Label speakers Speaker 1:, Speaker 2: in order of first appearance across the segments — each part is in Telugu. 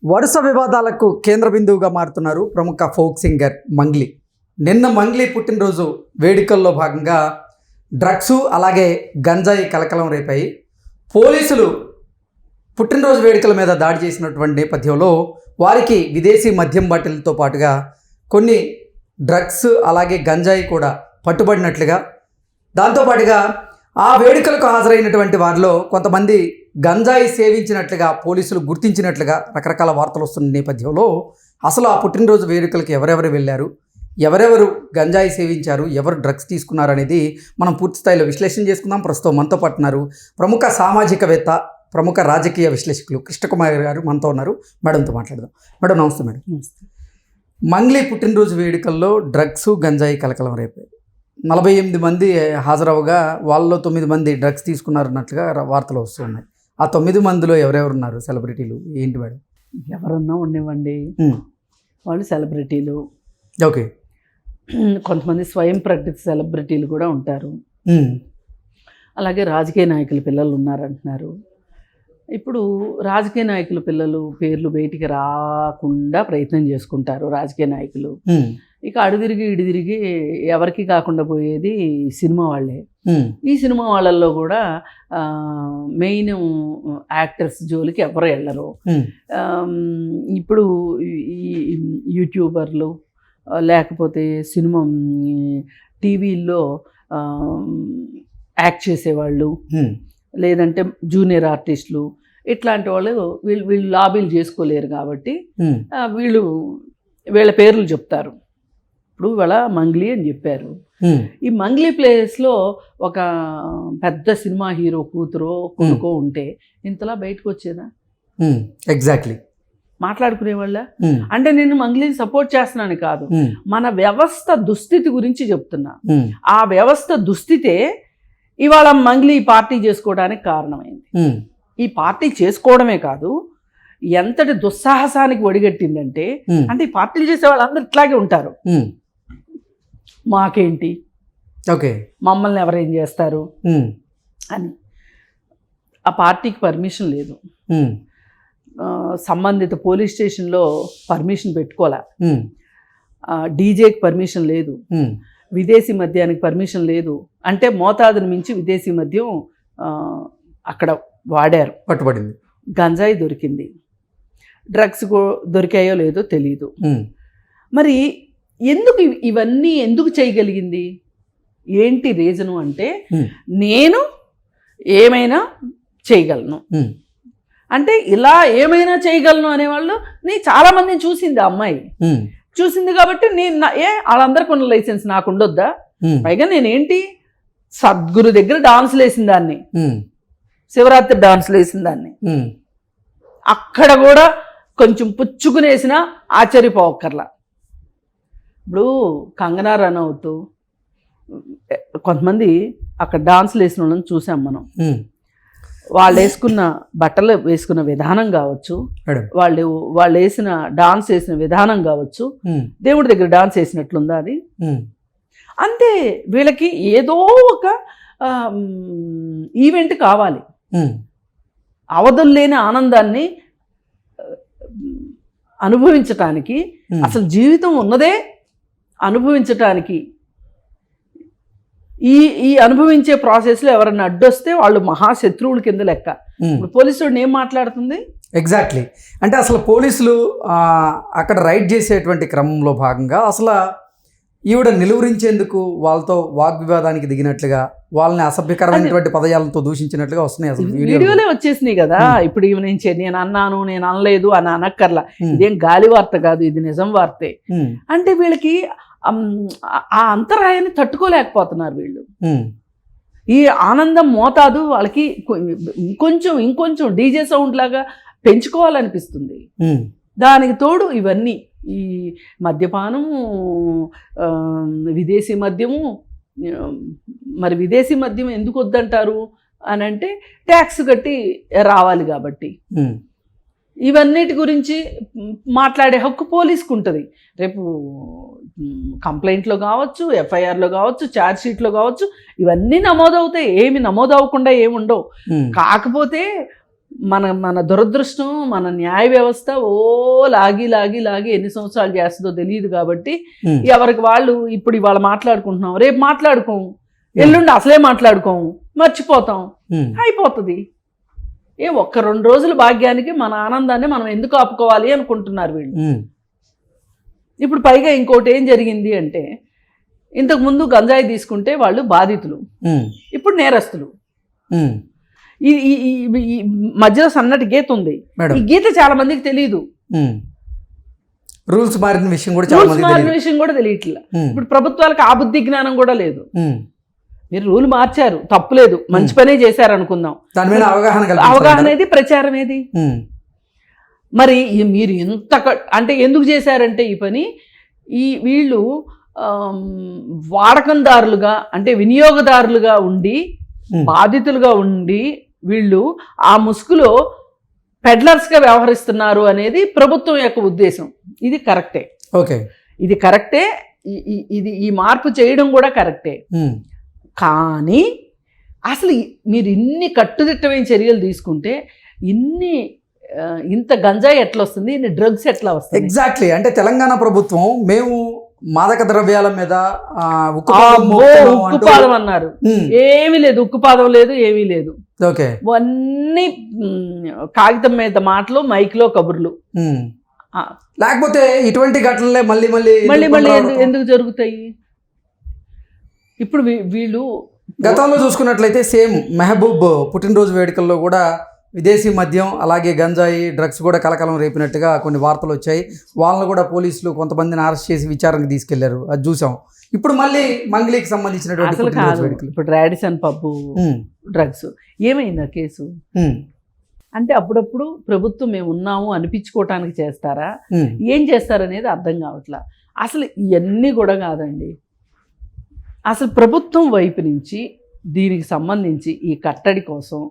Speaker 1: వరుస వివాదాలకు కేంద్ర బిందువుగా మారుతున్నారు ప్రముఖ ఫోక్ సింగర్ మంగ్లీ. నిన్న మంగ్లీ పుట్టినరోజు వేడుకల్లో భాగంగా డ్రగ్స్ అలాగే గంజాయి కలకలం రేపాయి. పోలీసులు పుట్టినరోజు వేడుకల మీద దాడి చేసినటువంటి నేపథ్యంలో వారికి విదేశీ మద్యం బాటిల్తో పాటుగా కొన్ని డ్రగ్స్ అలాగే గంజాయి కూడా పట్టుబడినట్లుగా, దాంతోపాటుగా ఆ వేడుకలకు హాజరైనటువంటి వారిలో కొంతమంది గంజాయి సేవించినట్లుగా పోలీసులు గుర్తించినట్లుగా రకరకాల వార్తలు వస్తున్న నేపథ్యంలో అసలు ఆ పుట్టినరోజు వేడుకలకు ఎవరెవరు వెళ్ళారు, ఎవరెవరు గంజాయి సేవించారు, ఎవరు డ్రగ్స్ తీసుకున్నారు అనేది మనం పూర్తి స్థాయిలో విశ్లేషణ చేసుకుందాం. ప్రస్తుతం మనతో పాటు ఉన్నారు ప్రముఖ సామాజికవేత్త, ప్రముఖ రాజకీయ విశ్లేషకులు కృష్ణకుమార్ గారు మనతో ఉన్నారు. మేడంతో మాట్లాడదాం. మేడం నమస్తే. మేడం
Speaker 2: నమస్తే.
Speaker 1: మంగ్లీ పుట్టినరోజు వేడుకల్లో డ్రగ్స్ గంజాయి కలకలం రేపాయి. 48 మంది హాజరవగా వాళ్ళలో 9 మంది డ్రగ్స్ తీసుకున్నారన్నట్లుగా వార్తలు వస్తున్నాయి. ఆ 9 మందిలో ఎవరెవరు ఉన్నారు? సెలబ్రిటీలు ఏంటి మేడం?
Speaker 2: ఎవరన్నా ఉండేవండి, వాళ్ళు సెలబ్రిటీలు.
Speaker 1: ఓకే.
Speaker 2: కొంతమంది స్వయం ప్రకటిత సెలబ్రిటీలు కూడా ఉంటారు. అలాగే రాజకీయ నాయకుల పిల్లలు ఉన్నారంటున్నారు. ఇప్పుడు రాజకీయ నాయకుల పిల్లలు పేర్లు బయటికి రాకుండా ప్రయత్నం చేసుకుంటారు రాజకీయ నాయకులు. ఇక అడుదిరిగి ఇడిదిరిగి ఎవరికి కాకుండా పోయేది సినిమా వాళ్ళే. ఈ సినిమా వాళ్ళల్లో కూడా మెయిన్ యాక్టర్స్ జోలికి ఎవరు వెళ్ళరు. ఇప్పుడు ఈ యూట్యూబర్లు లేకపోతే సినిమా టీవీల్లో యాక్ట్ చేసేవాళ్ళు, లేదంటే జూనియర్ ఆర్టిస్టులు, ఇట్లాంటి వాళ్ళు వీళ్ళు లాబీలు చేసుకోలేరు కాబట్టి వీళ్ళ పేర్లు చెప్తారు. ఇప్పుడు వాళ్ళ మంగ్లీ అని చెప్పారు. ఈ మంగ్లీ ప్లేస్లో ఒక పెద్ద సినిమా హీరో కూతురో కొడుకో ఉంటే ఇంతలా బయటకు వచ్చేదా?
Speaker 1: ఎగ్జాక్ట్లీ.
Speaker 2: మాట్లాడుకునేవాళ్ళ అంటే నేను మంగ్లీని సపోర్ట్ చేస్తున్నాను కాదు, మన వ్యవస్థ దుస్థితి గురించి చెప్తున్నా. ఆ వ్యవస్థ దుస్థితే ఇవాళ మంగ్లీ పార్టీ చేసుకోవడానికి కారణమైంది. ఈ పార్టీ చేసుకోవడమే కాదు, ఎంతటి దుస్సాహసానికి ఒడిగట్టిందంటే, అంటే ఈ పార్టీలు చేసే వాళ్ళందరూ ఇట్లాగే ఉంటారు. మాకేంటి,
Speaker 1: ఓకే,
Speaker 2: మమ్మల్ని ఎవరేం చేస్తారు అని. ఆ పార్టీకి పర్మిషన్ లేదు, సంబంధిత పోలీస్ స్టేషన్లో పర్మిషన్ పెట్టుకోలే, డీజేకి పర్మిషన్ లేదు, విదేశీ మద్యానికి పర్మిషన్ లేదు. అంటే మోతాదుని మించి విదేశీ మద్యం అక్కడ వాడారు,
Speaker 1: పట్టుబడింది.
Speaker 2: గంజాయి దొరికింది, డ్రగ్స్ దొరికాయో లేదో తెలీదు. మరి ఎందుకు ఇవన్నీ ఎందుకు చేయగలిగింది? ఏంటి రీజను అంటే, నేను ఏమైనా చేయగలను అంటే, ఇలా ఏమైనా చేయగలను అనేవాళ్ళు చాలామందిని చూసింది ఆ అమ్మాయి. చూసింది కాబట్టి నేను వాళ్ళందరికీ ఉన్న లైసెన్స్ నాకు ఉండొద్దా? పైగా నేనేంటి సద్గురు దగ్గర డాన్సులు వేసిన దాన్ని, శివరాత్రి డాన్సులు వేసిన దాన్ని, అక్కడ కూడా కొంచెం పుచ్చుకునేసిన ఆశ్చర్యపోవక్కర్లా. ఇప్పుడు కంగనా రనౌత్, కొంతమంది అక్కడ డాన్సులు వేసిన వాళ్ళని చూసాం మనం. వాళ్ళు వేసుకున్న బట్టలు వేసుకున్న విధానం కావచ్చు, వాళ్ళు వేసిన డాన్స్ వేసిన విధానం కావచ్చు, దేవుడి దగ్గర డాన్స్ వేసినట్లుందా అది? అంతే. వీళ్ళకి ఏదో ఒక ఈవెంట్ కావాలి, అవధుల్లేని ఆనందాన్ని అనుభవించటానికి. అసలు జీవితం ఉన్నదే అనుభవించటానికి. ఈ అనుభవించే ప్రాసెస్లో ఎవరన్నా అడ్డొస్తే వాళ్ళు మహాశత్రువుల కింద లెక్క. ఇప్పుడు పోలీసుడు ఏం మాట్లాడుతుంది?
Speaker 1: ఎగ్జాక్ట్లీ. అంటే అసలు పోలీసులు అక్కడ రైడ్ చేసేటువంటి క్రమంలో భాగంగా అసలు ఈవిడ నిలువరించేందుకు వాళ్ళతో వాగ్వివాదానికి దిగినట్లుగా, వాళ్ళని అసభ్యకరమైనటువంటి పదజాలంతో దూషించినట్లుగా వస్తున్నాయి. అసలు
Speaker 2: వీడియోలే వచ్చేసినాయి కదా. ఇప్పుడు ఇవి నేను అన్నాను, నేను అనలేదు అని అనక్కర్లా. ఇదేం గాలి వార్త కాదు, ఇది నిజం వార్తే. అంటే వీళ్ళకి ఆ అంతరాయాన్ని తట్టుకోలేకపోతున్నారు వీళ్ళు. ఈ ఆనందం మోతాదు వాళ్ళకి ఇంకొంచెం డీజే సౌండ్ లాగా పెంచుకోవాలనిపిస్తుంది. దానికి తోడు ఇవన్నీ, ఈ మద్యపానము, విదేశీ మద్యము. మరి విదేశీ మద్యం ఎందుకు వద్దంటారు అని అంటే, ట్యాక్స్ కట్టి రావాలి కాబట్టి. ఇవన్నిటి గురించి మాట్లాడే హక్కు పోలీసుకు ఉంటుంది. రేపు కంప్లైంట్లో కావచ్చు, ఎఫ్ఐఆర్లో కావచ్చు, ఛార్జ్షీట్లో కావచ్చు, ఇవన్నీ నమోదవుతాయి. ఏమి నమోదవకుండా ఏముండవు. కాకపోతే మన దురదృష్టం, మన న్యాయ వ్యవస్థ లాగి ఎన్ని సంవత్సరాలు చేస్తుందో తెలియదు కాబట్టి ఎవరికి వాళ్ళు ఇప్పుడు ఇవాళ మాట్లాడుకుంటున్నాం, రేపు మాట్లాడుకోము, ఎల్లుండి అసలే మాట్లాడుకోము, మర్చిపోతాం, అయిపోతుంది. ఒక్క 2 రోజుల భాగ్యానికి మన ఆనందాన్ని మనం ఎందుకు ఆపుకోవాలి అనుకుంటున్నారు వీళ్ళు. ఇప్పుడు పైగా ఇంకోటి ఏం జరిగింది అంటే, ఇంతకు ముందు గంజాయి తీసుకుంటే వాళ్ళు బాధితులు, ఇప్పుడు నేరస్తులు. ఈ మధ్యలో సన్నటి గీత ఉంది. ఈ గీత చాలా మందికి తెలియదు.
Speaker 1: రూల్స్ మారిన విషయం
Speaker 2: కూడా తెలియట్లేదు. ఇప్పుడు ప్రభుత్వాలకు ఆ బుద్ధి జ్ఞానం కూడా లేదు. మీరు రూల్ మార్చారు, తప్పులేదు, మంచి పనే చేశారు అనుకుందాం.
Speaker 1: దాని మీద
Speaker 2: అవగాహన ఏది, ప్రచారం ఏది? మరి మీరు ఎంత అంటే ఎందుకు చేశారంటే ఈ పని, వీళ్ళు వాడకందారులుగా అంటే వినియోగదారులుగా ఉండి బాధితులుగా ఉండి వీళ్ళు ఆ ముసుగులో పెడ్లర్స్గా వ్యవహరిస్తున్నారు అనేది ప్రభుత్వం యొక్క ఉద్దేశం. ఇది కరెక్టే.
Speaker 1: ఓకే,
Speaker 2: ఇది కరెక్టే. ఈ మార్పు చేయడం కూడా కరెక్టే. కానీ అసలు మీరు ఇన్ని కట్టుదిట్టమైన చర్యలు తీసుకుంటే ఇంత గంజాయి ఎట్లా వస్తుంది, ఇన్ని డ్రగ్స్ ఎట్లా వస్తుంది?
Speaker 1: ఎగ్జాక్ట్లీ. అంటే తెలంగాణ ప్రభుత్వం మేము మాదక ద్రవ్యాల మీద
Speaker 2: ఉక్కుపాదం అన్నారు. ఏమీ లేదు, ఉక్కుపాదం లేదు, ఏమీ లేదు.
Speaker 1: ఓకే,
Speaker 2: అన్ని కాగితం మీద మాటలు, మైక్లో కబుర్లు.
Speaker 1: లేకపోతే ఇటువంటి ఘటనలే మళ్ళీ
Speaker 2: ఎందుకు జరుగుతాయి? ఇప్పుడు వీళ్ళు
Speaker 1: గతంలో చూసుకున్నట్లయితే సేమ్ మెహబూబ్ పుట్టినరోజు వేడుకల్లో కూడా విదేశీ మద్యం అలాగే గంజాయి డ్రగ్స్ కూడా కలకలం రేపినట్టుగా కొన్ని వార్తలు వచ్చాయి. వాళ్ళని కూడా పోలీసులు కొంతమందిని అరెస్ట్ చేసి విచారణకు తీసుకెళ్లారు, అది చూసాం. ఇప్పుడు మళ్ళీ మంగ్లీకి సంబంధించినటువంటి
Speaker 2: ఇప్పుడు రాడిసన్ పబ్బు డ్రగ్స్ ఏమైంది ఆ కేసు? అంటే అప్పుడప్పుడు ప్రభుత్వం మేము ఉన్నాము అనిపించుకోవటానికి చేస్తారా, ఏం చేస్తారనేది అర్థం కావట్లా. అసలు ఇవన్నీ కూడా కాదండి. అసలు ప్రభుత్వం వైపు నుంచి దీనికి సంబంధించి ఈ కట్టడి కోసం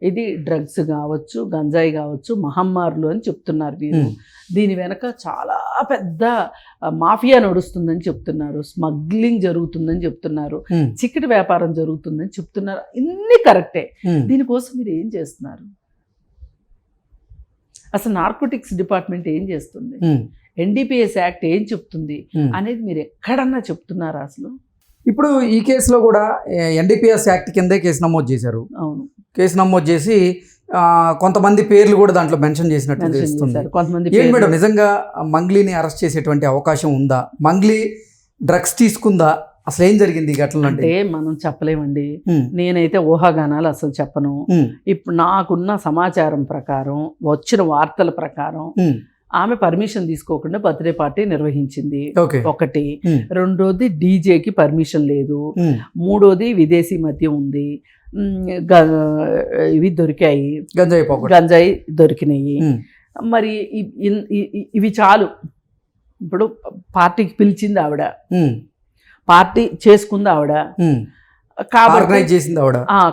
Speaker 2: ఇది డ్రగ్స్ కావచ్చు, గంజాయి కావచ్చు, మహమ్మారులు అని చెప్తున్నారు వీరు. దీని వెనక చాలా పెద్ద మాఫియా నడుస్తుందని చెప్తున్నారు, స్మగ్లింగ్ జరుగుతుందని చెప్తున్నారు, చికెట్ వ్యాపారం జరుగుతుందని చెప్తున్నారు. ఇన్ని కరెక్టే. దీనికోసం మీరు ఏం చేస్తున్నారు? అసలు నార్కోటిక్స్ డిపార్ట్మెంట్ ఏం చేస్తుంది, ఎన్డీపీఎస్ యాక్ట్ ఏం చెప్తుంది అనేది మీరు ఎక్కడన్నా చెప్తున్నారా అసలు?
Speaker 1: ఇప్పుడు ఈ కేసులో కూడా ఎన్డీపీఎస్ యాక్ట్ కిందే కేసు నమోదు చేశారు.
Speaker 2: అవును,
Speaker 1: కేసు నమోదు చేసి కొంతమంది పేర్లు కూడా దాంట్లో మెన్షన్ చేసినట్టు తెలుస్తుంది. ఏంటి మేడం, నిజంగా మంగ్లీని అరెస్ట్ చేసేటువంటి అవకాశం ఉందా? మంగ్లీ డ్రగ్స్ తీసుకుందా? అసలు ఏం జరిగింది ఈ ఘటనలో?
Speaker 2: అంటే మనం చెప్పలేమండి. నేనైతే ఊహాగానాలు అసలు చెప్పను. ఇప్పుడు నాకున్న సమాచారం ప్రకారం, వచ్చిన వార్తల ప్రకారం ఆమె పర్మిషన్ తీసుకోకుండా బర్త్డే పార్టీ నిర్వహించింది. ఒకటి. రెండోది డీజేకి పర్మిషన్ లేదు. మూడోది విదేశీ మద్యం ఉంది, ఇవి దొరికాయి, గంజాయి దొరికినాయి. మరి ఇవి చాలు. ఇప్పుడు పార్టీకి పిలిచింది ఆవిడ, పార్టీ చేసుకుంది ఆవిడ,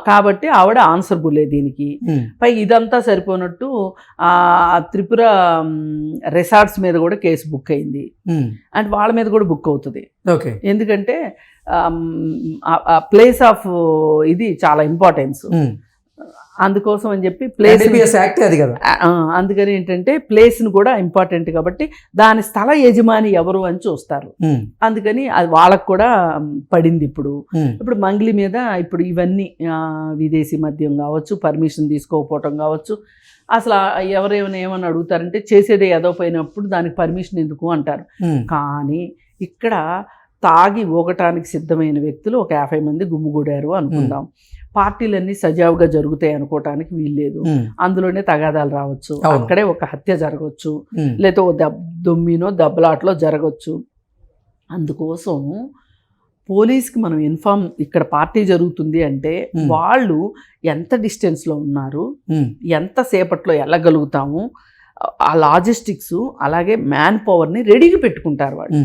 Speaker 2: కాబట్టి ఆవిడ ఆన్సర్బులే దీనికి. పై ఇదంతా సరిపోనట్టు త్రిపుర రిసార్ట్స్ మీద కూడా కేసు బుక్ అయింది. అంటే వాళ్ళ మీద కూడా బుక్ అవుతుంది. ఎందుకంటే ప్లేస్ ఆఫ్ ఇది చాలా ఇంపార్టెన్స్. అందుకోసం అని చెప్పి ప్లేస్
Speaker 1: యాక్ట్ అది కదా,
Speaker 2: అందుకని ఏంటంటే ప్లేస్ను కూడా ఇంపార్టెంట్ కాబట్టి దాని స్థల యజమాని ఎవరు అని చూస్తారు. అందుకని అది వాళ్ళకు కూడా పడింది. ఇప్పుడు మంగ్లీ మీద ఇప్పుడు ఇవన్నీ విదేశీ మద్యం కావచ్చు, పర్మిషన్ తీసుకోకపోవటం కావచ్చు. అసలు ఎవరేమైనా ఏమని అడుగుతారంటే చేసేదే ఏదో పోయినప్పుడు దానికి పర్మిషన్ ఎందుకు అంటారు. కానీ ఇక్కడ తాగి ఊగటానికి సిద్ధమైన వ్యక్తులు ఒక 50 మంది గుమ్ముగూడారు అనుకుందాం. పార్టీలన్నీ సజావుగా జరుగుతాయి అనుకోవటానికి వీల్లేదు. అందులోనే తగాదాలు రావచ్చు, అక్కడే ఒక హత్య జరగవచ్చు, లేదా దొమ్మినో దెబ్బలాట్లో జరగవచ్చు. అందుకోసం పోలీస్కి మనం ఇక్కడ పార్టీ జరుగుతుంది అంటే వాళ్ళు ఎంత డిస్టెన్స్లో ఉన్నారు, ఎంతసేపట్లో వెళ్ళగలుగుతాము, ఆ లాజిస్టిక్స్ అలాగే మ్యాన్ పవర్ని రెడీగా పెట్టుకుంటారు వాళ్ళు.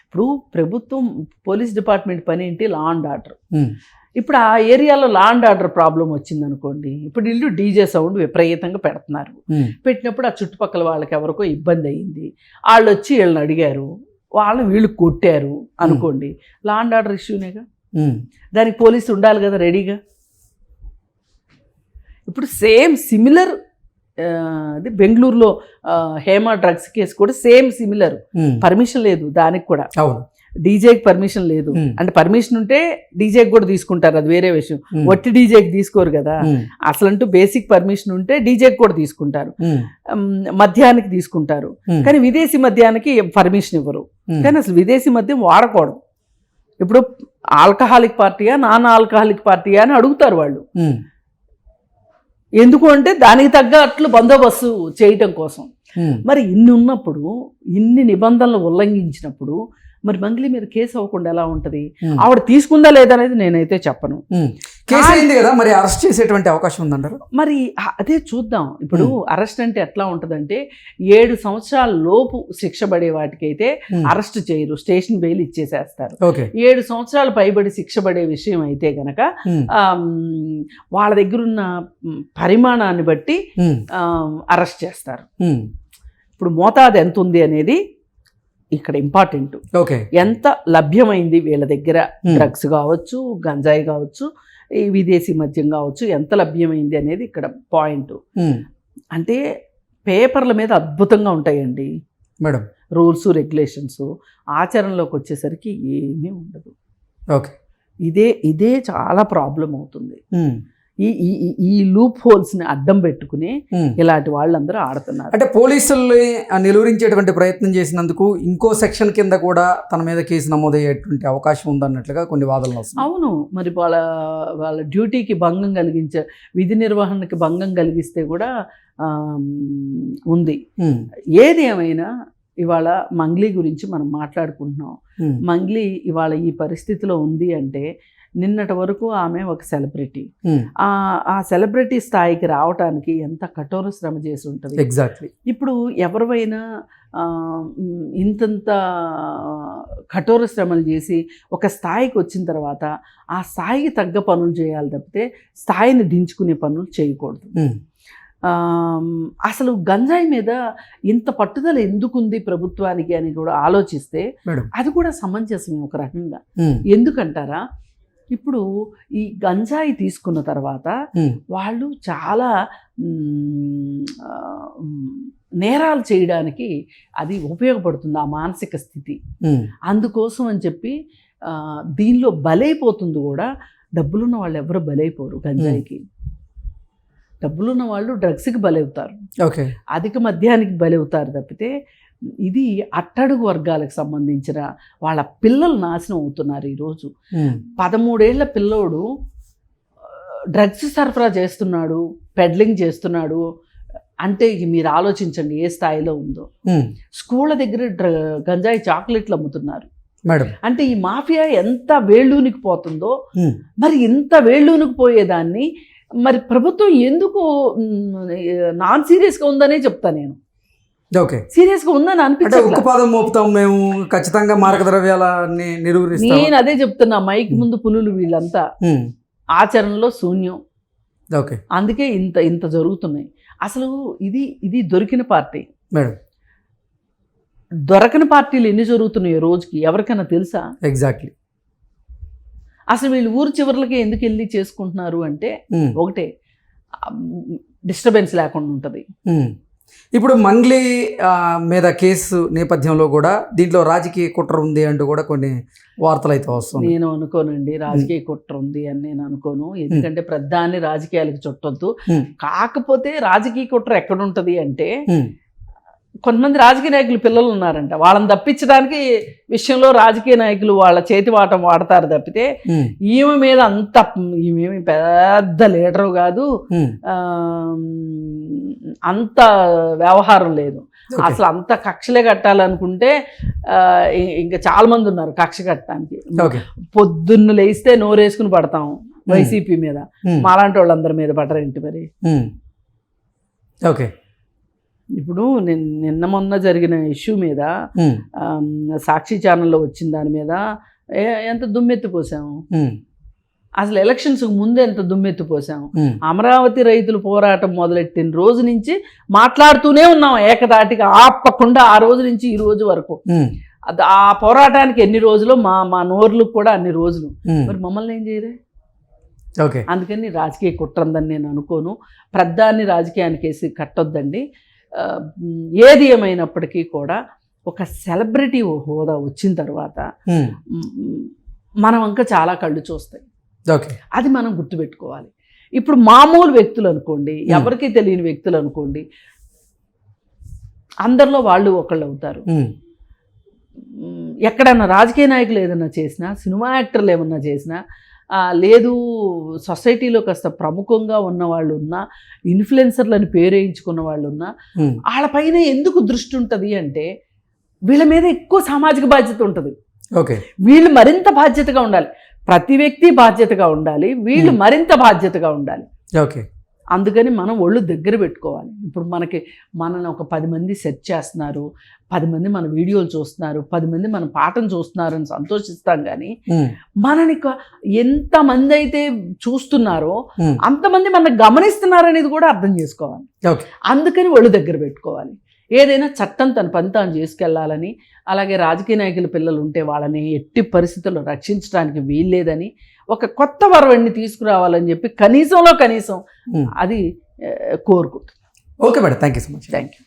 Speaker 2: ఇప్పుడు ప్రభుత్వం పోలీస్ డిపార్ట్మెంట్ పని ఏంటి? Law and order. ఇప్పుడు ఆ ఏరియాలో లా అండ్ ఆర్డర్ ప్రాబ్లం వచ్చిందనుకోండి, ఇప్పుడు వీళ్ళు డీజే సౌండ్ విపరీతంగా పెడుతున్నారు. పెట్టినప్పుడు ఆ చుట్టుపక్కల వాళ్ళకి ఎవరికో ఇబ్బంది అయ్యింది, వాళ్ళు వచ్చి వీళ్ళని అడిగారు, వీళ్ళు కొట్టారు అనుకోండి, లా అండ్ ఆర్డర్ ఇష్యూనేగా. దానికి పోలీసు ఉండాలి కదా రెడీగా. ఇప్పుడు సిమిలర్ అది బెంగళూరులో హేమ డ్రగ్స్ కేసు కూడా సేమ్ సిమిలర్. పర్మిషన్ లేదు దానికి కూడా,
Speaker 1: అవును,
Speaker 2: డీజేకి పర్మిషన్ లేదు. అంటే పర్మిషన్ ఉంటే డీజేకి కూడా తీసుకుంటారు, అది వేరే విషయం. వట్టి డీజేకి తీసుకోరు కదా, అసలంటూ బేసిక్ పర్మిషన్ ఉంటే డీజేకి కూడా తీసుకుంటారు, మద్యానికి తీసుకుంటారు. కానీ విదేశీ మద్యానికి పర్మిషన్ ఇవ్వరు. కానీ అసలు విదేశీ మద్యం వాడకూడదు. ఇప్పుడు ఆల్కహాలిక్ పార్టీయా నాన్ ఆల్కహాలిక్ పార్టీయా అని అడుగుతారు వాళ్ళు. ఎందుకు అంటే దానికి తగ్గట్లు బందోబస్తు చేయటం కోసం. మరి ఇన్ని ఉన్నప్పుడు, ఇన్ని నిబంధనలు ఉల్లంఘించినప్పుడు మరి మంగ్లీ మీద కేసు అవ్వకుండా ఎలా ఉంటది? ఆవిడ తీసుకుందా లేదా అనేది నేనైతే చెప్పను.
Speaker 1: కేసు అయింది కదా, మరి అరెస్ట్ చేసేటువంటి అవకాశం ఉందంటారు?
Speaker 2: మరి అదే చూద్దాం. ఇప్పుడు అరెస్ట్ అంటే ఎట్లా ఉంటదంటే 7 సంవత్సరాల లోపు శిక్ష పడే వాటికైతే అరెస్ట్ చేయరు, స్టేషన్ బెయిల్ ఇచ్చేసేస్తారు. 7 సంవత్సరాలు పైబడి శిక్ష పడే విషయం అయితే గనక వాళ్ళ దగ్గర ఉన్న పరిమాణాన్ని బట్టి అరెస్ట్ చేస్తారు. ఇప్పుడు మోతాదు ఎంత ఉంది అనేది ఇక్కడ ఇంపార్టెంట్. ఎంత లభ్యమైంది వీళ్ళ దగ్గర, డ్రగ్స్ కావచ్చు, గంజాయి కావచ్చు, ఈ విదేశీ మద్యం కావచ్చు, ఎంత లభ్యమైంది అనేది ఇక్కడ పాయింట్. అంటే పేపర్ల మీద అద్భుతంగా ఉంటాయండి
Speaker 1: మేడం
Speaker 2: రూల్స్ రెగ్యులేషన్స్, ఆచరణలోకి వచ్చేసరికి ఏమీ ఉండదు. ఇదే చాలా ప్రాబ్లం అవుతుంది. ఈ లూప్ హోల్స్ ని అడ్డం పెట్టుకుని ఇలాంటి వాళ్ళందరూ ఆడుతున్నారు.
Speaker 1: అంటే పోలీసుల్ని నిలువరించేటువంటి ప్రయత్నం చేసినందుకు ఇంకో సెక్షన్ కింద కూడా తన మీద కేసు నమోదయ్యేటువంటి అవకాశం ఉందన్నట్లుగా కొన్ని వాదనలు వస్తున్నాయి.
Speaker 2: అవును, మరి వాళ్ళ డ్యూటీకి భంగం కలిగించే, విధి నిర్వహణకి భంగం కలిగిస్తే కూడా ఉంది. ఏది ఏమైనా ఇవాళ మంగ్లీ గురించి మనం మాట్లాడుకుంటున్నాం. మంగ్లీ ఇవాళ ఈ పరిస్థితిలో ఉంది అంటే నిన్నటి వరకు ఆమె ఒక సెలబ్రిటీ. ఆ సెలబ్రిటీ స్థాయికి రావడానికి ఎంత కఠోర శ్రమ చేసి ఉంటుంది.
Speaker 1: ఎగ్జాక్ట్లీ.
Speaker 2: ఇప్పుడు ఎవరివైనా ఇంతంత కఠోర శ్రమలు చేసి ఒక స్థాయికి వచ్చిన తర్వాత ఆ స్థాయికి తగ్గ పనులు చేయాలి తప్పితే స్థాయిని దించుకునే పనులు చేయకూడదు. అసలు గంజాయి మీద ఇంత పట్టుదల ఎందుకుంది ప్రభుత్వానికి అని కూడా ఆలోచిస్తే అది కూడా సమంజసమే ఒక రకంగా. ఎందుకంటారా, ఇప్పుడు ఈ గంజాయి తీసుకున్న తర్వాత వాళ్ళు చాలా నేరాలు చేయడానికి అది ఉపయోగపడుతుంది, ఆ మానసిక స్థితి. అందుకోసం అని చెప్పి దీనిలో బలైపోతుంది కూడా. డబ్బులున్న వాళ్ళు ఎవరు బలైపోరు గంజాయికి. డబ్బులున్న వాళ్ళు డ్రగ్స్కి బలవుతారు, అధిక మద్యానికి బలవుతారు తప్పితే ఇది అట్టడుగు వర్గాలకు సంబంధించిన వాళ్ళ పిల్లలు నాశనం అవుతున్నారు. ఈరోజు 13 ఏళ్ల పిల్లోడు డ్రగ్స్ సరఫరా చేస్తున్నాడు, పెడ్లింగ్ చేస్తున్నాడు అంటే మీరు ఆలోచించండి ఏ స్థాయిలో ఉందో. స్కూళ్ళ దగ్గర గంజాయి చాక్లెట్లు అమ్ముతున్నారు. అంటే ఈ మాఫియా ఎంత వేళ్ళూనికి పోతుందో, మరి ఇంత వేళ్ళూనికి పోయేదాన్ని మరి ప్రభుత్వం ఎందుకు నాన్ సీరియస్గా ఉందనే చెప్తా నేను. సీరియస్గా ఉందని
Speaker 1: అనిపించదు. మేము ఖచ్చితంగా మారక ద్రవ్యాలని నిరూపిస్తాం.
Speaker 2: నేను అదే చెప్తున్నా, మైక్ ముందు పులులు వీళ్ళంతా ఆచరణలో శూన్యం. అందుకే ఇంత జరుగుతున్నాయి. అసలు ఇది దొరికిన పార్టీ. దొరకని పార్టీలు ఎన్ని జరుగుతున్నాయో రోజుకి ఎవరికైనా తెలుసా?
Speaker 1: ఎగ్జాక్ట్లీ.
Speaker 2: అసలు వీళ్ళు ఊరు చివరికి ఎందుకు వెళ్ళి చేసుకుంటున్నారు అంటే ఒకటే, డిస్టర్బెన్స్ లేకుండా ఉంటుంది.
Speaker 1: ఇప్పుడు మంగ్లీ మీద కేసు నేపథ్యంలో కూడా దీంట్లో రాజకీయ కుట్ర ఉంది అంటూ కూడా కొన్ని వార్తలు అయితే వస్తుంది.
Speaker 2: నేను అనుకోనండి రాజకీయ కుట్ర ఉంది అని నేను అనుకోను. ఎందుకంటే ప్రధాని రాజకీయాలకు చుట్టొద్దు. కాకపోతే రాజకీయ కుట్ర ఎక్కడుంటది అంటే కొంతమంది రాజకీయ నాయకులు పిల్లలు ఉన్నారంట, వాళ్ళని తప్పించడానికి విషయంలో రాజకీయ నాయకులు వాళ్ళ చేతి వాటం వాడతారు తప్పితే ఈమె మీద ఈమెమి పెద్ద లీడరు కాదు, అంత వ్యవహారం లేదు. అసలు అంత కక్షలే కట్టాలనుకుంటే ఇంకా చాలా మంది ఉన్నారు కక్ష కట్టడానికి. పొద్దున్న లేస్తే నోరేసుకుని పడతాం వైసీపీ మీద, మాలాంటి వాళ్ళందరి మీద పడరేంటి మరి? ఇప్పుడు నిన్న మొన్న జరిగిన ఇష్యూ మీద సాక్షి ఛానల్లో వచ్చిన దాని మీద ఎంత దుమ్మెత్తిపోసాము. అసలు ఎలక్షన్స్ ముందు ఎంత దుమ్మెత్తిపోసాము. అమరావతి రైతులు పోరాటం మొదలెట్టిన రోజు నుంచి మాట్లాడుతూనే ఉన్నాం ఏకదాటిగా, ఆపకుండా ఆ రోజు నుంచి ఈ రోజు వరకు. ఆ పోరాటానికి ఎన్ని రోజులు, మా నోర్లకు కూడా అన్ని రోజులు. మరి మమ్మల్ని ఏం చేయలే.
Speaker 1: ఓకే.
Speaker 2: అందుకని రాజకీయ కుట్రందని నేను అనుకోను. ప్రధాన్ని రాజకీయానికి వేసి కట్టొద్దండి. ఏది ఏమైనప్పటికీ కూడా ఒక సెలబ్రిటీ హోదా వచ్చిన తర్వాత మనం ఇంకా చాలా కళ్ళు చూస్తాయి.
Speaker 1: ఓకే.
Speaker 2: అది మనం గుర్తుపెట్టుకోవాలి. ఇప్పుడు మామూలు వ్యక్తులు అనుకోండి, ఎవరికీ తెలియని వ్యక్తులు అనుకోండి, అందరిలో వాళ్ళు ఒకళ్ళు అవుతారు. ఎక్కడన్నా రాజకీయ నాయకులు ఏదన్నా చేసినా, సినిమా యాక్టర్లు ఏమన్నా చేసినా, లేదు సొసైటీలో కాస్త ప్రముఖంగా ఉన్న వాళ్ళు ఉన్నా, ఇన్ఫ్లుయెన్సర్లని పేరేయించుకున్న వాళ్ళు ఉన్నా, వాళ్ళపైన ఎందుకు దృష్టి ఉంటుంది అంటే వీళ్ళ మీద ఎక్కువ సామాజిక బాధ్యత ఉంటుంది.
Speaker 1: ఓకే.
Speaker 2: వీళ్ళు మరింత బాధ్యతగా ఉండాలి. ప్రతి వ్యక్తి బాధ్యతగా ఉండాలి, వీళ్ళు మరింత బాధ్యతగా ఉండాలి.
Speaker 1: ఓకే.
Speaker 2: అందుకని మనం ఒళ్ళు దగ్గర పెట్టుకోవాలి. ఇప్పుడు మనల్ని ఒక 10 మంది సెర్చ్ చేస్తున్నారు, 10 మంది మన వీడియోలు చూస్తున్నారు, 10 మంది మన పాటను చూస్తున్నారు అని సంతోషిస్తాం. కానీ మనని ఎంతమంది అయితే చూస్తున్నారో అంతమంది మనల్ని గమనిస్తున్నారు అనేది కూడా అర్థం చేసుకోవాలి. అందుకని ఒళ్ళు దగ్గర పెట్టుకోవాలి. ఏదైనా చట్టం తన పని తాను చేసుకెళ్లాలని, అలాగే రాజకీయ నాయకుల పిల్లలు ఉంటే వాళ్ళని ఎట్టి పరిస్థితుల్లో రక్షించడానికి వీల్లేదని, ఒక కొత్త వరవడిని తీసుకురావాలని చెప్పి కనీసం అది కోరుకుంటుంది.
Speaker 1: Okay madam, thank you so much.
Speaker 2: Thank you.